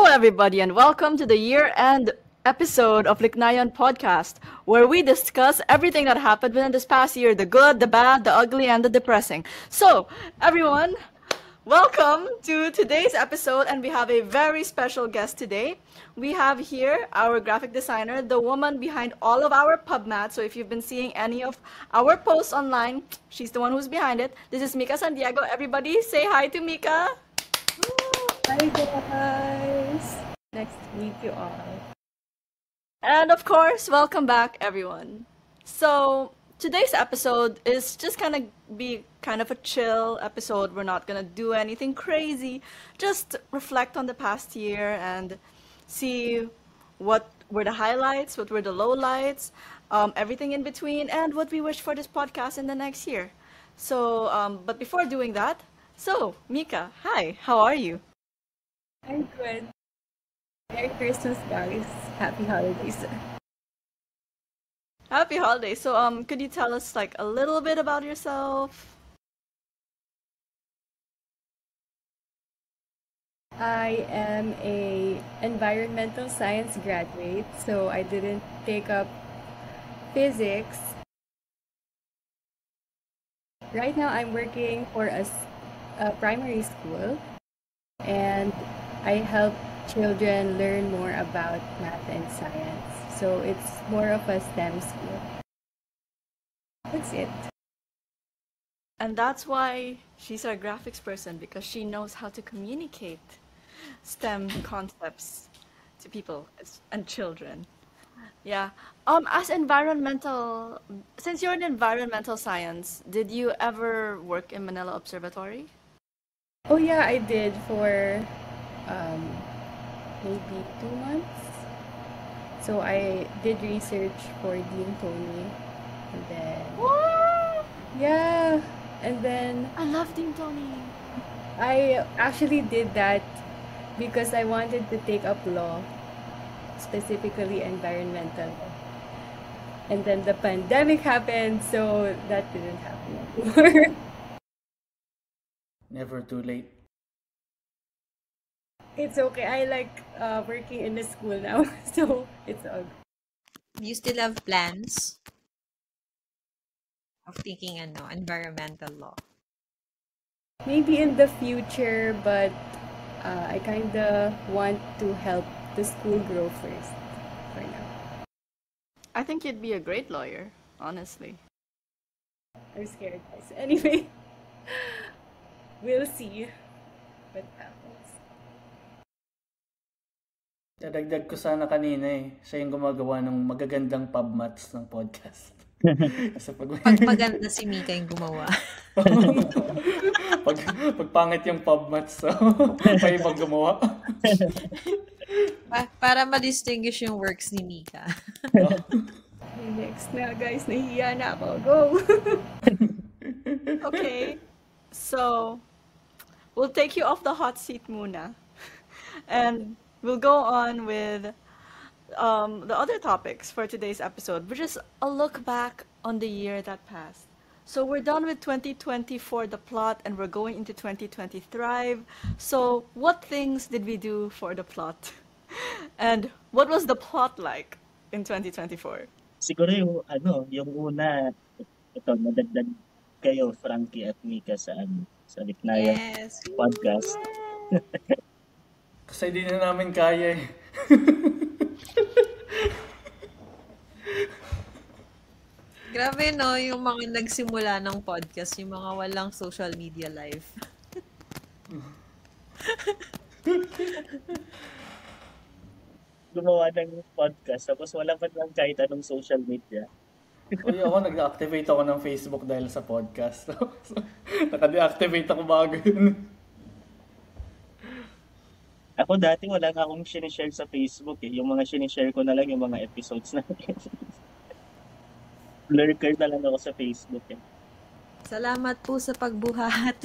everybody, and welcome to the year-end episode of Liknayan Podcast, where we discuss everything that happened within this past year, the good, the bad, the ugly, and the depressing. So, everyone, welcome to today's episode, and we have a very special guest today. We have here our graphic designer, the woman behind all of our PubMats. So if you've been seeing any of our posts online, she's the one who's behind it. This is Mika Santiago. Everybody say hi to Mika. Hi guys! Nice to meet you all. And of course, welcome back everyone. So today's episode is just gonna be kind of a chill episode. We're not gonna do anything crazy. Just reflect on the past year and see what were the highlights, what were the lowlights, everything in between, and what we wish for this podcast in the next year. But before doing that, Mika, hi, how are you? I'm good. Merry Christmas, guys. Happy holidays. Happy holidays. Could you tell us like a little bit about yourself? I am a environmental science graduate, so I didn't take up physics. Right now, I'm working for a primary school, and I help children learn more about math and science. So it's more of a STEM school. That's it. And that's why she's our graphics person, because she knows how to communicate STEM concepts to people and children. Yeah. Since you're in environmental science, did you ever work in Manila Observatory? Oh yeah, I did for maybe 2 months. So I did research for Dean Tony, and then What? yeah, and then I love Dean Tony. I actually did that because I wanted to take up law, specifically environmental law. And then the pandemic happened, so that didn't happen anymore. Never too late. It's okay. I like working in the school now, so it's all good. You still have plans of taking environmental law? Maybe in the future, but I kind of want to help the school grow first for now. I think you'd be a great lawyer, honestly. I'm scared, guys. Anyway, we'll see what happens. Dadagdag ko sana kanina siya yung gumagawa ng magagandang PubMats ng podcast. Kasi Pagpaganda si Mika yung gumawa. pagpangit yung PubMats, so may ibang gumawa. Para ma-distinguish yung works ni Mika. Next na, guys. Nahiya na ako. Go! Okay. So, we'll take you off the hot seat muna. And we'll go on with the other topics for today's episode, which is a look back on the year that passed. So we're done with 2020 for the plot, and we're going into 2020 Thrive. So what things did we do for the plot? And what was the plot like in 2024? Siguro yung una, ito, madagdag kayo, Frankie at Mika sa Liknayan Yes. podcast. Kasi di na namin kaya Grabe no, yung mga nagsimula ng podcast, yung mga walang social media life. Gumawa ng podcast, tapos wala pa lang kahit anong social media. Uy, ako nag-activate ako ng Facebook dahil sa podcast. So, naka-deactivate ako bago yun. Ako dati wala nga akong sinishare sa Facebook Yung mga sinishare ko na lang yung mga episodes natin. Lurker na lang ako sa Facebook Salamat po sa pagbuhat.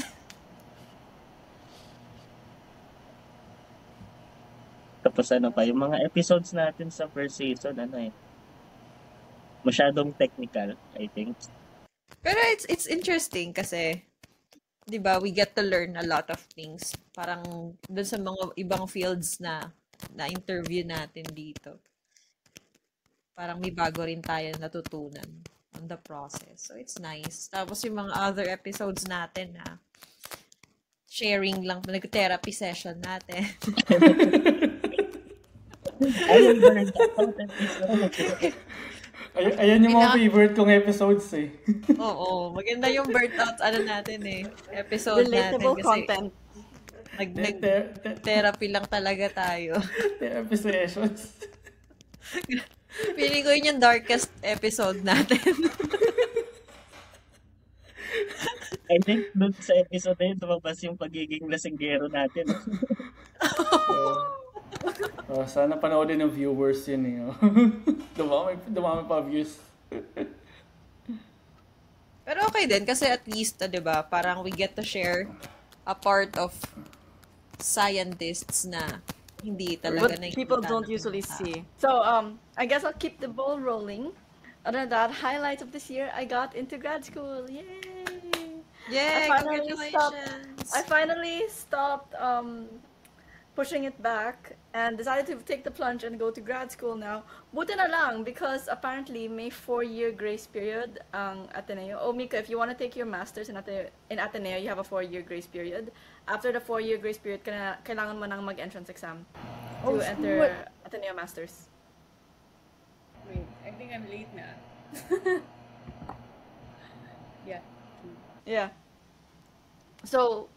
Tapos yung mga episodes natin sa first season, masyadong technical, I think. Pero it's interesting kasi 'di ba, we get to learn a lot of things. Parang dun sa mga ibang fields na na-interview natin dito. Parang may bago rin tayo natutunan on the process. So, it's nice. Tapos yung mga other episodes natin na sharing lang, nag-therapy session natin. Ayun ba rin dapat episode? Ayan yung mga favorite kong episodes eh. Oo, maganda yung burnt out natin eh. Episode natin Relatable kasi content. nag-therapy lang talaga tayo. Therapy sessions. Feeling ko yun yung darkest episode natin. I think doon sa episode na yun, lumabas yung pagiging lasinggero natin. Sana panoodin ng viewers yun eh. Dumami pa views. Pero okay din kasi at least, 'di ba, parang we get to share a part of scientists na hindi talaga What people don't usually see. So, I guess I'll keep the ball rolling. Other than that, highlights of this year, I got into grad school. Yay! Yay! Congratulations! I finally stopped pushing it back and decided to take the plunge and go to grad school now. Buti na lang because apparently may 4-year grace period ang Ateneo. Oh, Mika, if you want to take your master's in Ateneo, you have a 4-year grace period. After the 4-year grace period, kailangan mo nang mag-entrance exam to enter Ateneo Masters. Wait, I think I'm late na. Yeah. Yeah. So,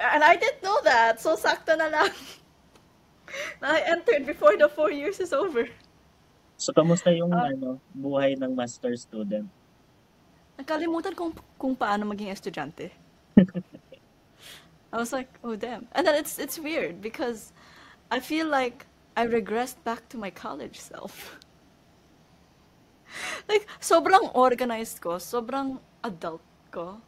and I didn't know that. So, sakto na lang. I entered before the 4 years is over. So, kamusta yung buhay ng master student? Nakalimutan kung paano maging estudyante. I was like, oh damn. And then it's weird because I feel like I regressed back to my college self. Like, sobrang organized ko, sobrang adult ko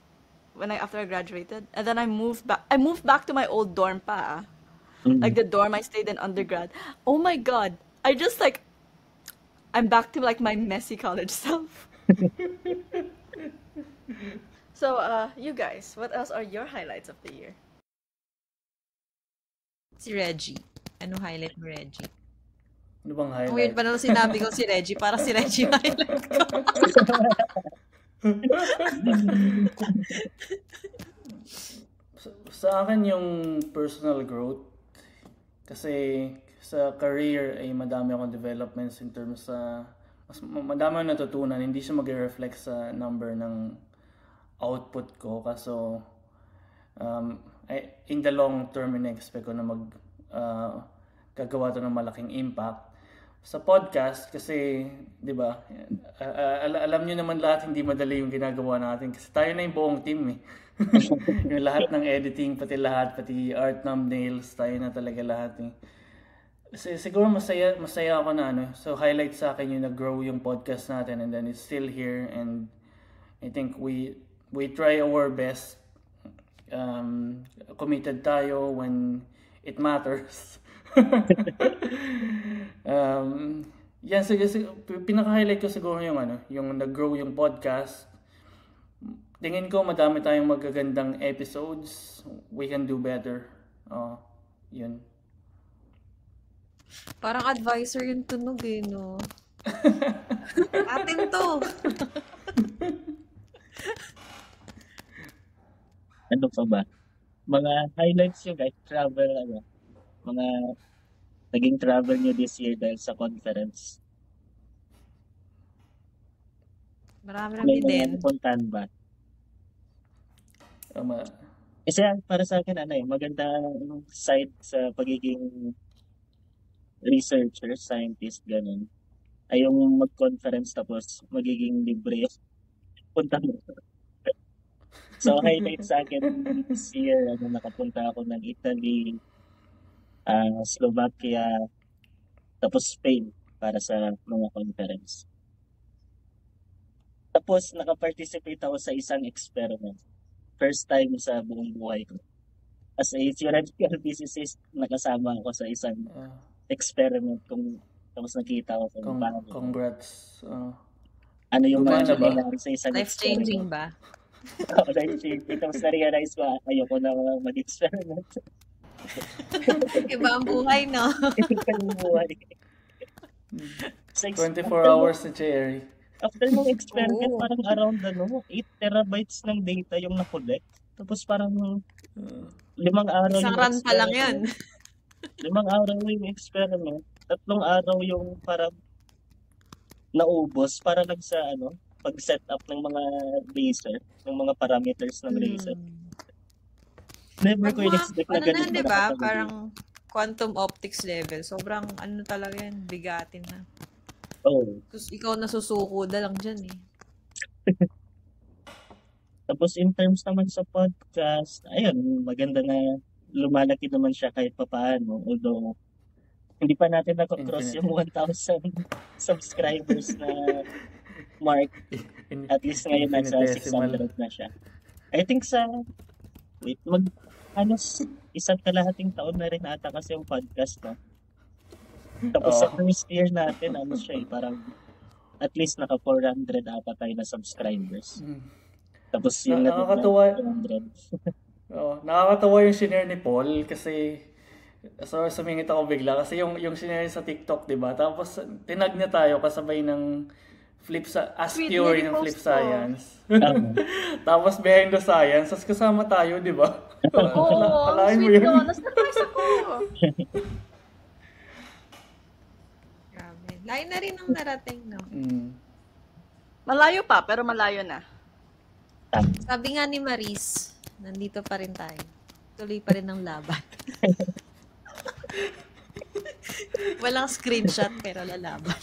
after I graduated. And then I moved back to my old dorm pa. Like the dorm I stayed in undergrad. Oh my god. I'm back to like my messy college self. So, you guys, what else are your highlights of the year? Si Reggie. Ano highlight mo, Reggie? Ano bang highlight? Weird pa naman sinabi ko si Reggie. Para si Reggie highlight ko. Sa akin yung personal growth kasi sa career ay madami akong developments in terms sa madami akong natutunan, hindi siya mag-reflect sa number ng output ko kaso in the long term in-expect ko na gagawa to ng malaking impact sa podcast kasi 'di ba alam niyo naman lahat hindi madali yung ginagawa natin kasi tayo na yung buong team eh. Yung lahat ng editing pati art thumbnails tayo na talaga lahat eh. Siguro masaya ako na so highlight sa akin yung nag-grow yung podcast natin and then it's still here and I think we try our best, committed tayo when it matters. Yan pinaka-highlight ko siguro yung nag-grow yung podcast. Tingin ko madami tayong magagandang episodes. We can do better. Yun. Parang advisor yung tunog eh, no? Atin to! Ano pa ba? Mga highlights nyo guys, travel, mga naging travel nyo this year dahil sa conference. Marami May din. mga napuntahan ba? Kasi para sa akin, maganda side sa pagiging researcher, scientist, ganun. Ay yung mag-conference tapos magiging libre yung punta mo. So, highlight sa akin this year, nakapunta ako ng Italy, Slovakia, tapos Spain para sa mga conference. Tapos, nakaparticipate ako sa isang experiment. First time sa buong buhay ko. As a theoretical physicist, nakasama ako sa isang experiment tapos nakita ko kung paano. Congrats. Ano yung Gumana ba? nangyari sa isang Life-changing experiment. ba? Life-changing. Tapos na-realize ko, ayoko na mag-experiment. Iba ang buhay, no? Iba yung buhay. Sa 24 hours si Cherry. After mong experiment, Oo. parang around 8 terabytes ng data yung na-collect. Tapos parang 5 araw Isang yung run pa lang yan. experiment. 5 araw yung experiment. 3 araw yung parang naubos para lang sa pag-set up ng mga laser, ng mga parameters ng laser. Never Pag ko mga, in-expect na ano na, ganun di pala ba? kapag Parang quantum optics level. Sobrang, talaga yan, bigatin na. oh. Tapos ikaw nasusuko na lang dyan eh. Tapos in terms naman sa podcast, ayun, maganda na lumalaki naman siya kahit papaano. Although, hindi pa natin nakakross yung 1,000 subscribers na mark. At least ngayon nasa Infinitesimal. 600 na siya. I think isang kalahating taon na rin ata kasi yung podcast, no? Tapos sa first year natin, parang at least naka 400 ata tayo na subscribers. Tapos yung Nakakatuwa. 200. Nakakatawa yung shinare ni Paul kasi sumingit ako bigla kasi yung shinare sa TikTok, 'di ba? Tapos tinag niya tayo kasabay ng Ask Tweet Theory niya, ng Flip repost ko. Science. Tapos Behind the Science, tapos kasama tayo, 'di ba? Oo, ang Kalahin mo sweet yun. ko. Na-surprise ako. Grabe. Layo na rin ang narating, no? Malayo pa, pero malayo na. Sabi nga ni Maris, nandito pa rin tayo. Tuloy pa rin ang laban. Walang screenshot, pero lalaban.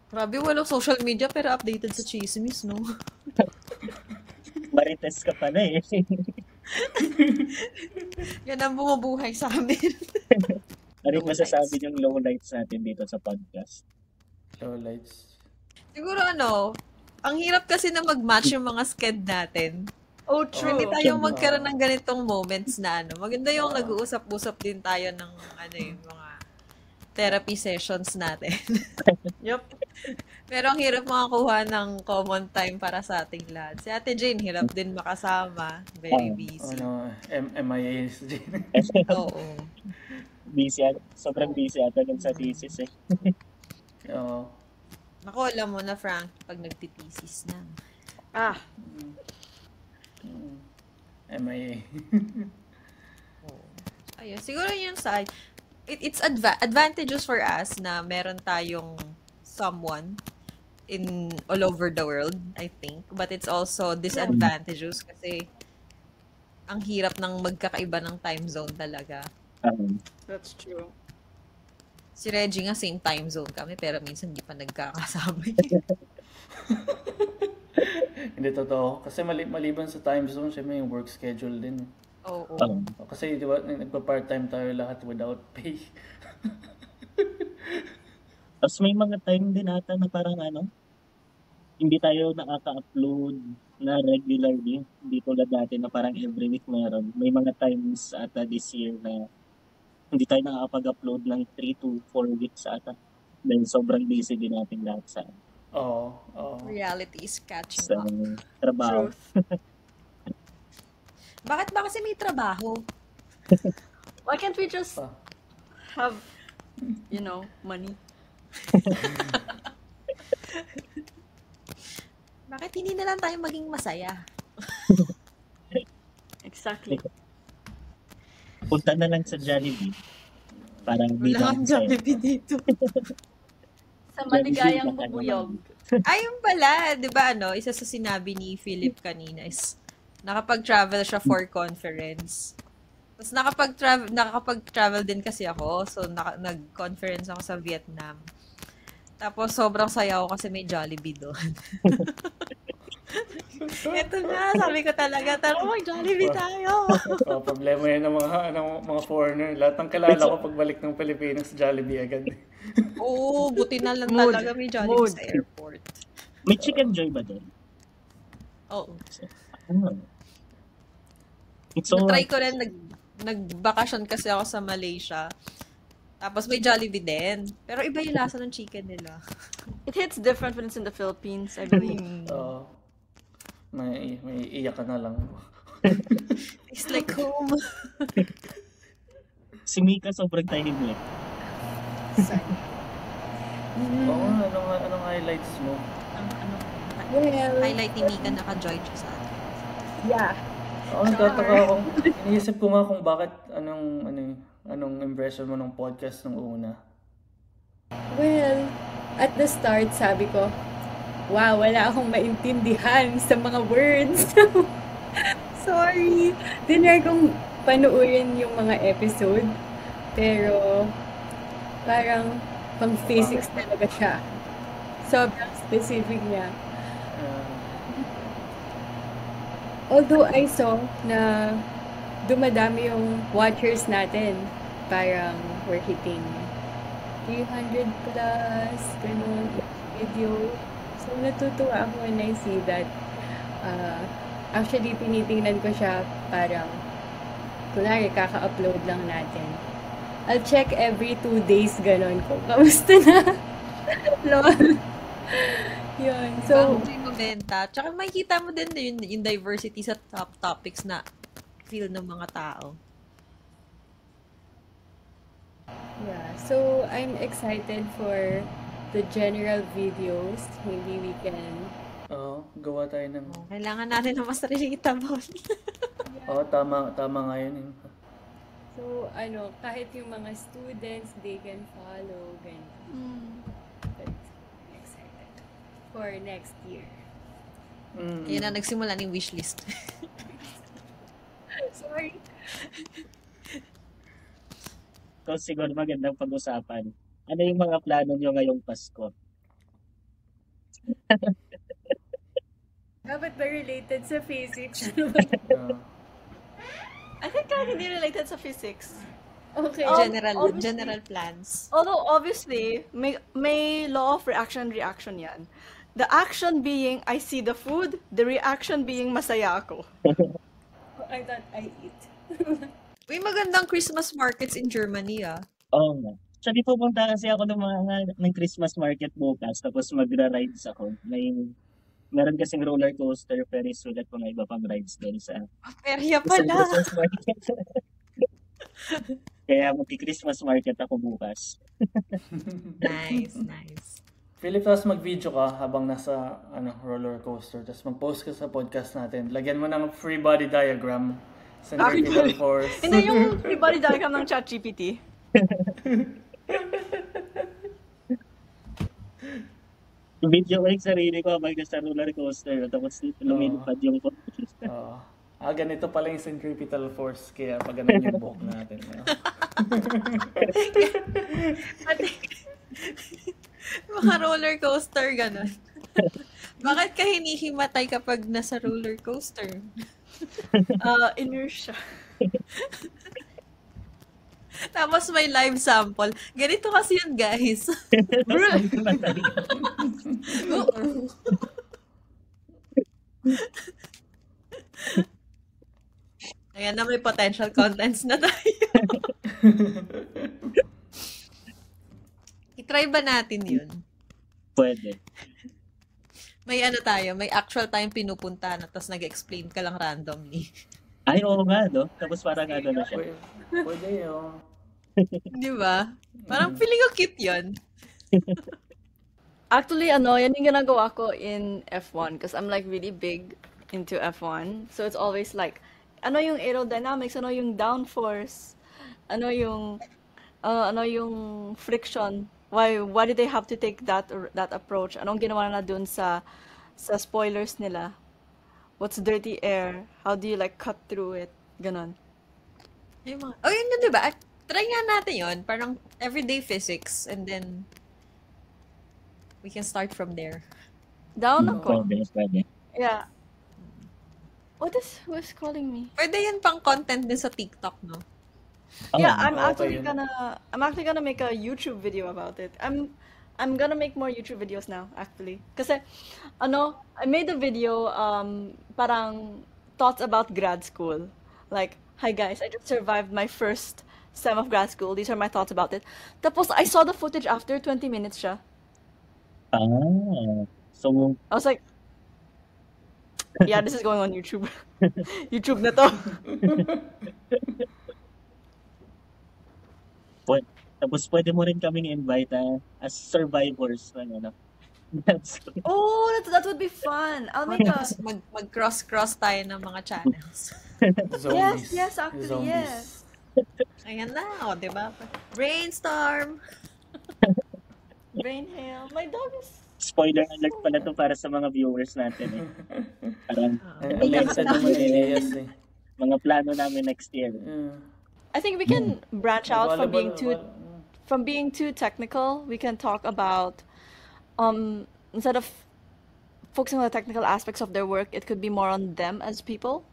Grabe, walang social media, pero updated sa chismis, no? Marites ka pala eh. Yan ang bumubuhay sa amin. Ano yung masasabi yung lowlights natin dito sa podcast? Lowlights. Siguro ang hirap kasi na mag-match yung mga sked natin. Oh, true. Hindi tayo magkaroon ng ganitong moments na maganda yung nag-uusap-usap din tayo ng yung mga therapy sessions natin. Yup. Pero ang hirap makakuha ng common time para sa ating lahat. Si Ate Jane, hirap din makasama. Very busy. MIA si Jane. Oo. Busy, sobrang busy ata dun sa thesis eh. Oo. Naku, alam mo na, Frank, pag nagtitesis na. MIA. Ayun, siguro yung side, it's advantageous for us na meron tayong someone in all over the world, I think. But it's also disadvantageous kasi ang hirap ng magkakaiba ng time zone talaga. That's true. Si Reggie nga, same time zone kami, pero minsan hindi pa nagkakasama. Hindi totoo. Kasi maliban sa time zone, syempre yung work schedule din. Oo. Kasi di ba, nagpa-part-time tayo lahat without pay. Tapos may mga time din ata na parang hindi tayo nakaka-upload na regularly. Hindi tulad dati na parang every week meron. May mga times ata this year na hindi tayo nakakapag-upload ng 3 to 4 weeks ata. Dahil sobrang busy din natin lahat sa Reality is catching sa up. trabaho. Truth. Bakit ba kasi may trabaho? Why can't we just have, money? Bakit hindi na lang tayo maging masaya? Exactly. Punta na lang sa Jollibee. Parang Wala bilang kang Jollibee dito. Sa maligayang bubuyog. Ayun pala, di ba isa sa sinabi ni Philip kanina is nakapag-travel siya for conference. Tapos nakapag-travel din kasi ako. So, nag-conference ako sa Vietnam. Tapos, sobrang saya ako kasi may Jollibee doon. Ito na, sabi ko talaga, tara mag-Jollibee tayo. Problema yan ng mga foreigner. Lahat ng kilala ko pagbalik ng Pilipinas, Jollibee agad. Oo, buti na lang Mood. talaga may Jollibee sa airport. May Chicken Joy ba doon? Oo. So, Na-try ko rin, nag-bakasyon kasi ako sa Malaysia. Tapos may Jollibee din. Pero iba yung lasa ng chicken nila. It hits different when it's in the Philippines, I believe. may iyak ka na lang. It's like home. Si Mika sobrang tahimik. Sorry. Oo, anong highlights mo? Well, Highlight ni Mika, naka-join siya sa atin. yeah. Oo, nagtataka akong, iniisip ko nga kung bakit, anong impression mo ng podcast nung una. Well, at the start, sabi ko, wow, wala akong maintindihan sa mga words. Sorry. Dinner kong panuorin yung mga episode. Pero, parang pang physics talaga siya. Sobrang specific niya. Although I saw na dumadami yung watchers natin. Parang we're hitting 300 plus, ganun, video. So, natutuwa ako when I see that. Actually, tinitingnan ko siya parang, kunwari, kaka-upload lang natin. I'll check every 2 days, ganun ko. Kamusta na? Lol. Yun. So, So, yung mabenta. Tsaka makikita mo din yung diversity sa top topics na feel ng mga tao. yeah. So, I'm excited for the general videos. Maybe we can... Oo, gawa tayo ng... Kailangan natin na mas relatable. Oo, tama nga yun. So, kahit yung mga students, they can follow, ganyan. But, I'm excited for next year. Yan na, nagsimula ng wishlist. Sorry. So siguro magandang pag-usapan. Ano yung mga plano nyo ngayong Pasko? Dapat ba related sa physics? I think hindi related sa physics. Okay. General plans. Although obviously, may law of reaction yan. The action being, I see the food. The reaction being, masaya ako. I thought I eat. Uy, magandang Christmas markets in Germany, ah. Oo nga. Sabi pupunta kasi ako ng Christmas market bukas, tapos magra-rides ako. Meron kasing roller coaster, Ferris wheel at mga iba pang rides din sa Perya isang pala. Christmas market. Kaya magki-Christmas market ako bukas. Nice. Philip, tapos mag-video ka habang nasa roller coaster. Tapos mag-post ka sa podcast natin. Lagyan mo ng free body diagram. Centripetal force. Hindi yung free body diagram ng ChatGPT. Video ko yung sarili ko habang nasa roller coaster, tapos lumilipad yung Ganito pala yung centripetal force. Kaya pag ganun yung buhok natin. Mga roller coaster, ganun. Bakit ka hinihimatay kapag nasa roller coaster? Inertia. Tapos may live sample. Ganito kasi yun, guys. Ayan na, may potential contents na tayo. I-try ba natin yun? Pwede. May may actual time pinupunta na tapos nag-explain ka lang randomly. Ay, oo nga, no? Tapos parang na siya. Pwede yun. Di ba? Parang feeling ko cute yun. Actually, yan yung ginagawa ko in F1 because I'm like really big into F1. So it's always like, yung aerodynamics, yung downforce, yung friction. Why did they have to take that approach? Anong ginawa na dun sa spoilers nila? What's dirty air? How do you like cut through it? Ganon. Yun, di ba? Try nga natin yun. Parang everyday physics and then we can start from there. Down ako. Pwede. Yeah. Who's calling me? Pwede yan pang content din sa TikTok, no? Yeah, I'm okay actually gonna make a YouTube video about it. I'm gonna make more YouTube videos now, actually. Kasi, I made a video, parang thoughts about grad school. Like, hi guys, I just survived my first sem of grad school. These are my thoughts about it. Tapos, I saw the footage after 20 minutes siya. So, I was like, Yeah, this is going on YouTube. YouTube na to. Tapos pwede mo rin kaming invite as survivors ng ano. Oh, that would be fun. I'll make a... Tapos mag-cross-cross tayo ng mga channels. Zombies. Yes, actually, yes. Ayan na, o, di ba? Brainstorm! Brain hail. My dog is... Spoiler alert pala to para sa mga viewers natin eh. Parang Alexa naman Elias eh. mga plano namin next year. I think we can branch out from being Volleyball. too technical. We can talk about instead of focusing on the technical aspects of their work, it could be more on them as people.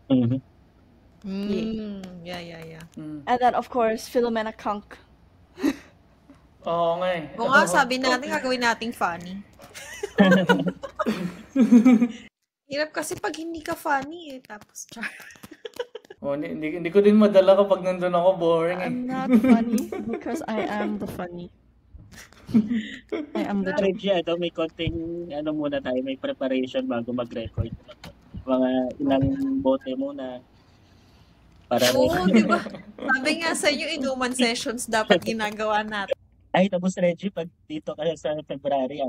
Mhm. Yeah. And then of course, Philomena Kunk. Oo nga eh. Kung nga sabi natin, gagawin nating funny. Hirap kasi pag hindi ka funny eh. Tapos, Hindi ko din madala kapag nandun ako, boring eh. I'm not funny because I am the funny. I am the joke. Reggie, may konting muna tayo, may preparation bago mag-record. Mga ilang bote muna. Para oo, di ba? Sabi nga sa inyo, inuman sessions dapat ginagawa natin. Ay, tapos Reggie, pag dito kayo sa February,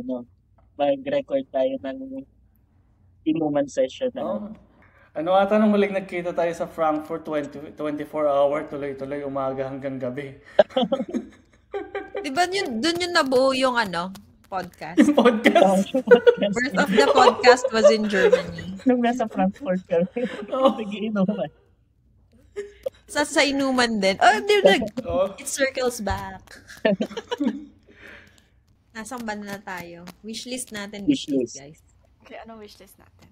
mag-record tayo ng inuman session. Ano ata nung huling nagkita tayo sa Frankfurt 24-hour, tuloy-tuloy, umaga hanggang gabi. Di ba dun yung nabuo yung podcast? Podcast. Birth of the podcast was in Germany. Nung nasa Frankfurt kami, nag-iinuman. Sa inuman din. It circles back. Nasang banda na tayo? Wishlist natin. Wishlist. Guys. Okay, ano wishlist natin?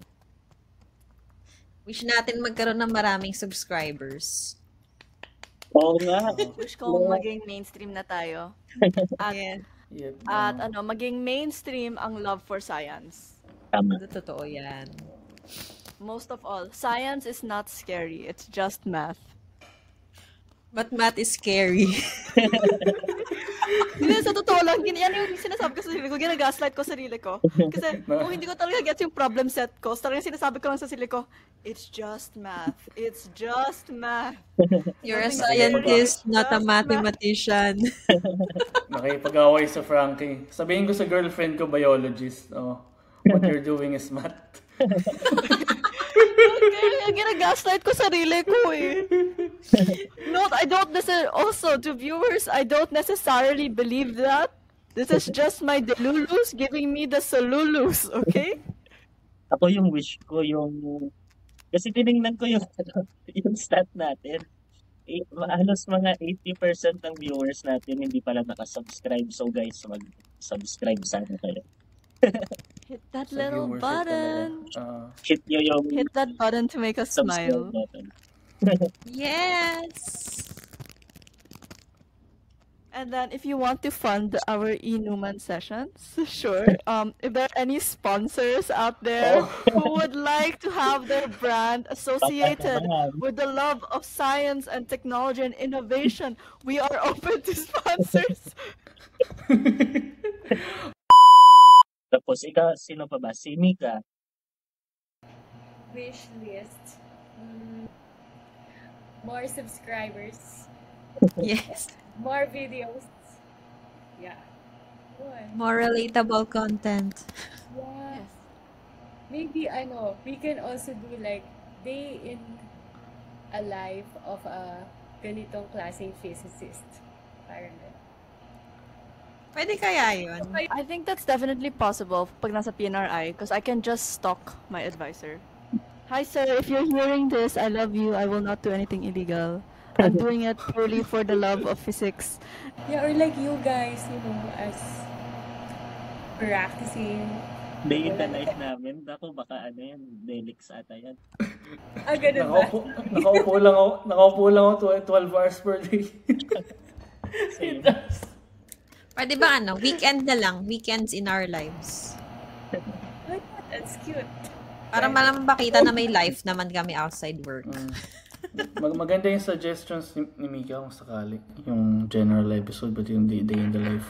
Wish natin magkaroon ng maraming subscribers. Oo nga. Wish ko maging mainstream na tayo. At, Yep. at maging mainstream ang love for science. Tama. Totoo yan. Most of all, science is not scary. It's just math. But math is scary. Hindi, sa totoo lang, yan yung sinasabi ko sa sarili ko, ginagaslight ko sarili ko. Kasi kung hindi ko talaga get yung problem set ko, talagang sinasabi ko lang sa sarili ko, it's just math. It's just math. You're a scientist, not a mathematician. Nakipag-away sa Frankie. Sabihin ko sa girlfriend ko, biologist. What you're doing is math. Kaya ginagaslight ko sarili ko eh. No, I don't necessarily, also to viewers, I don't necessarily believe that. This is just my delulus giving me the solulus, okay? Ako yung wish ko, kasi tinignan ko yung stat natin. Halos mga 80% ng viewers natin hindi pala nakasubscribe. So guys, mag-subscribe sana kayo. Hit that Sa little viewership button. talaga. Hit nyo yung Hit that button to make us subscribe smile. button. Yes! And then if you want to fund our e-Numan sessions, sure. If there are any sponsors out there who would like to have their brand associated with the love of science and technology and innovation, we are open to sponsors. Tapos ikaw, sino pa ba? Si Mika. Wish list. More subscribers. Yes. More videos. Yeah. What? More relatable content. Yeah. Maybe we can also do like day in a life of a ganitong klaseng physicist. Parang Pwede kaya yun? I think that's definitely possible pag nasa PNRI because I can just stalk my advisor. Hi sir, if you're hearing this, I love you. I will not do anything illegal. I'm doing it purely for the love of physics. Yeah, or like you guys, as practicing. Day in the life namin. Ako baka Delix ata yan. Ganun ba? Nakaupo lang ako 12 hours per day. Same. Pwede ba weekend na lang. Weekends in our lives. That's cute. Para makita na may life naman kami outside work. Maganda yung suggestions ni Mika kung sakali. Yung general episode, but yung day in the life.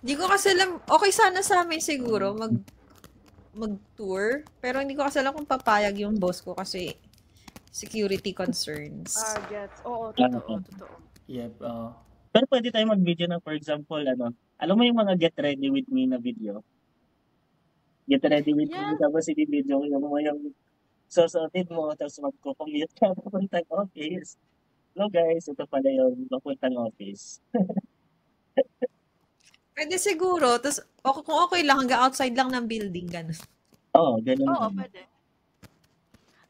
Di ko kasi alam, okay sana sa amin siguro mag-tour. Pero hindi ko kasi alam kung papayag yung boss ko kasi security concerns. Gets. Oo, Ah, totoo. Yep. Pero pwede tayo mag-video na, for example, alam mo yung mga get ready with me na video? Get ready with me, Yes. tapos i-video yung susuotin mo, tapos magko-commute ka papuntang office. Hello guys, ito pala yung papuntang office. Pwede siguro. Tapos, kung okay lang, hanggang outside lang ng building, ganun. Oo, ganun Oo, din. pwede.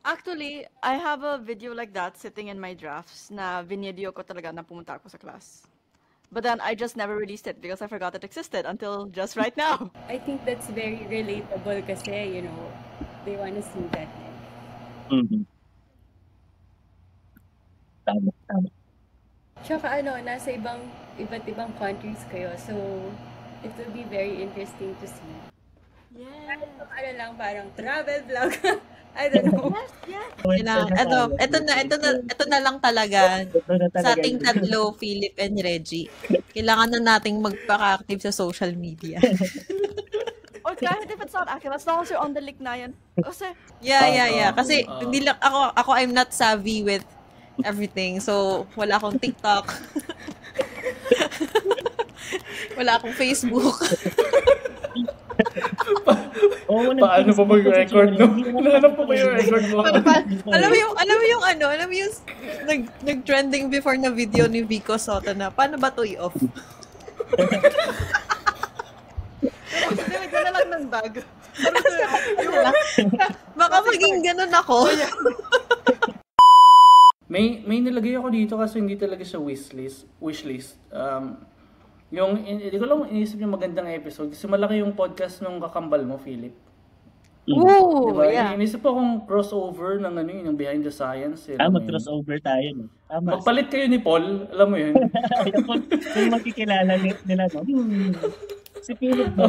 Actually, I have a video like that sitting in my drafts na vinideo ko talaga na pumunta ako sa class. But then I just never released it because I forgot it existed until just right now. I think that's very relatable kasi, they want to see that. Mhm. Tama. Tsaka nasa iba't ibang countries kayo. So, it will be very interesting to see. Yes. Lang, parang travel vlog. I don't know. Yes. Ito na lang talaga Ito na sa talaga ating yun. tatlo, Philip and Reggie. Kailangan na nating magpaka-active sa social media. Or kahit if it's not active, as long as you're on the Liknayan. Kasi, Yeah. Kasi hindi lang ako I'm not savvy with everything. So, wala akong TikTok. Wala akong Facebook. Paano pa mag-record, no? Nahanap ko ba yung record mo? Alam mo yung nag-trending before na video ni Vico Soto na, paano ba to i-off? Dinag na lang ng bag. Baka maging ganun ako. May nilagay ako dito kasi hindi talaga siya wishlist. Hindi ko lang inisip yung magandang episode kasi malaki yung podcast ng kakambal mo, Philip. Ooh, Diba? yeah. Inisip ko kung crossover ng yung Behind the Science. Alam mo yun. Mag-crossover tayo. No? Tama. Magpalit kayo ni Paul, alam mo yun. Kung makikilala nila, no? Si Philip, no?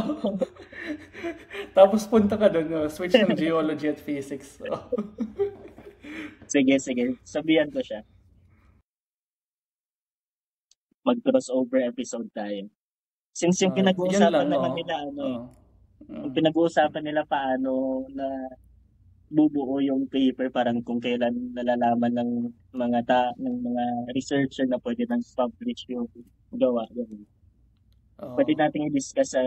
Tapos punta ka doon, no? Switch ng geology at physics. So. Sige. Sabihan ko siya. Mag-crossover episode tayo. Since yung pinag-uusapan naman nila, yung pinag-uusapan nila paano na bubuo yung paper, parang kung kailan nalalaman ng mga researcher na pwede nang publish yung gawa. Pwede natin i-discuss sa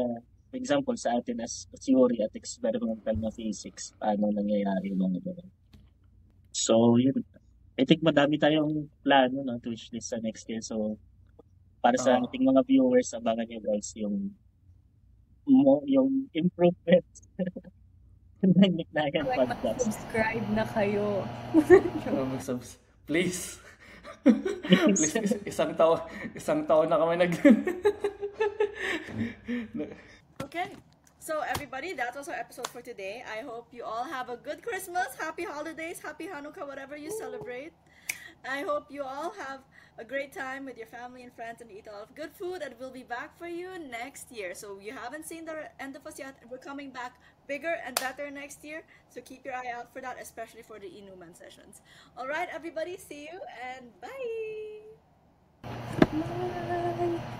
example sa atin as theory at experimental na physics, paano nangyayari yung mga gawa. So, yun. I think madami tayong plano to wishlist sa next year. So, para sa ating mga viewers, abangan nyo guys yung improvement ng Liknayan Podcast. Subscribe na kayo. Please. Please, isang taon na kami Okay. So everybody, that was our episode for today. I hope you all have a good Christmas, happy holidays, happy Hanukkah, whatever you celebrate. I hope you all have a great time with your family and friends and eat a lot of good food, and we'll be back for you next year. So you haven't seen the end of us yet, and we're coming back bigger and better next year. So keep your eye out for that, especially for the Inuman sessions. All right, everybody, see you and bye. Bye.